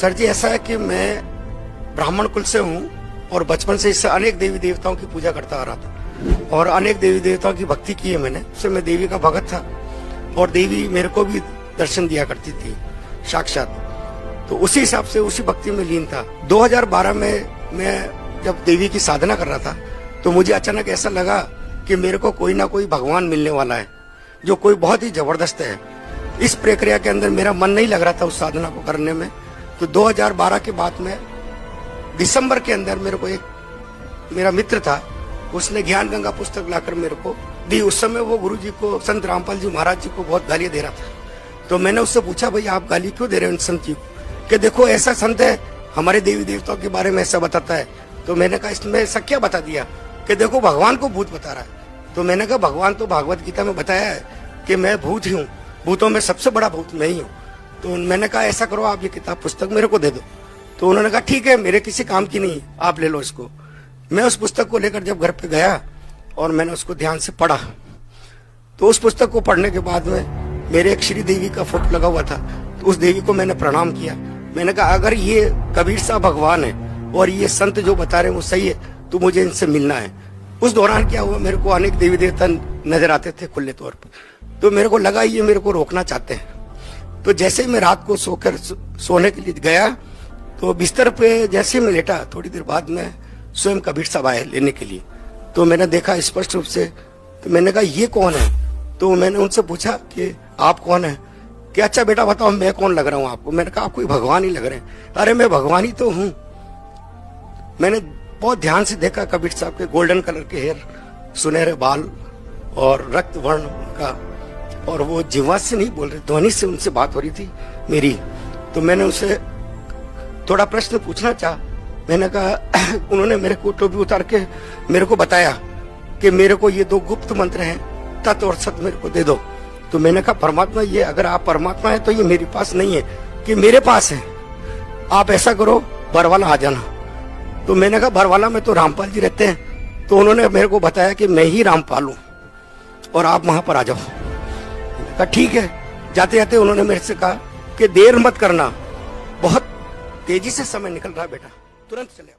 Sir जी ऐसा है कि मैं ब्राह्मण कुल से हूँ और बचपन से इससे अनेक देवी देवताओं की पूजा करता आ रहा था और अनेक देवी देवताओं की भक्ति की है मैंने। उससे मैं देवी का भगत था और देवी मेरे को भी दर्शन दिया करती थी साक्षात, तो उसी हिसाब से उसी भक्ति में लीन था। 2012 में मैं जब देवी की साधना कर रहा था तो मुझे अचानक ऐसा लगा कि मेरे को कोई ना कोई भगवान मिलने वाला है जो कोई बहुत ही जबरदस्त है। इस प्रक्रिया के अंदर मेरा मन नहीं लग रहा था उस साधना को करने में, तो 2012 के बाद में दिसंबर के अंदर मेरे को एक मेरा मित्र था, उसने ज्ञान गंगा पुस्तक लाकर मेरे को दी। उस समय वो गुरु जी को, संत रामपाल जी महाराज जी को बहुत गालियां दे रहा था। तो मैंने उससे पूछा, भाई आप गाली क्यों दे रहे हो संत जी को? कि देखो ऐसा संत है हमारे देवी देवताओं के बारे में ऐसा बताता है। तो मैंने कहा इसमें ऐसा क्या बता दिया? कि देखो भगवान को भूत बता रहा है। तो मैंने कहा भगवान तो भागवत गीता में बताया है कि मैं भूत ही हूँ, भूतों में सबसे बड़ा भूत मैं ही हूँ। तो मैंने कहा ऐसा करो आप ये किताब पुस्तक मेरे को दे दो। तो उन्होंने कहा ठीक है, मेरे किसी काम की नहीं, आप ले लो इसको। मैं उस पुस्तक को लेकर जब घर पे गया और मैंने उसको ध्यान से पढ़ा, तो उस पुस्तक को पढ़ने के बाद में मेरे एक श्री देवी का फोटो लगा हुआ था, तो उस देवी को मैंने प्रणाम किया। मैंने कहा अगर ये कबीर साहब भगवान है और ये संत जो बता रहे हैं वो सही है तो मुझे इनसे मिलना है। उस दौरान क्या हुआ, मेरे को अनेक देवी देवता नजर आते थे खुले तौर पर, तो मेरे को लगा ये मेरे को रोकना चाहते हैं। तो जैसे ही मैं रात को सोने के लिए गया तो बिस्तर पे जैसे मैं लेटा, थोड़ी देर बाद में स्वयं कबीर साहब आए लेने के लिए। तो मैंने देखा स्पष्ट रूप से, तो मैंने कहा ये कौन है? तो मैंने उनसे पूछा कि आप कौन है? कि अच्छा बेटा बताओ मैं कौन लग रहा हूँ आपको? मैंने कहा आप कोई भगवान ही लग रहे हैं। अरे मैं भगवान ही तो हूँ। मैंने बहुत ध्यान से देखा कबीर साहब के गोल्डन कलर के हेयर, सुनहरे बाल और रक्त वर्ण का, और वो जिह्वा से नहीं बोल रहे, ध्वनि से उनसे बात हो रही थी मेरी। तो मैंने उनसे थोड़ा प्रश्न पूछना चाहा। मैंने कहा उन्होंने मेरे को टोपी उतार के मेरे को बताया कि मेरे को ये 2 गुप्त मंत्र हैं, तत् और सत मेरे को दे दो। तो मैंने कहा परमात्मा ये, अगर आप परमात्मा है तो ये मेरे पास नहीं है कि मेरे पास है। आप ऐसा करो बरवाला आ जाना। तो मैंने कहा बरवाला में तो रामपाल जी रहते हैं। तो उन्होंने मेरे को बताया कि मैं ही रामपाल हूँ और आप वहां पर आ जाओ। मैंने कहा ठीक है। जाते जाते उन्होंने मेरे से कहा कि देर मत करना, बहुत तेजी से समय निकल रहा है बेटा, तुरंत चले आओ।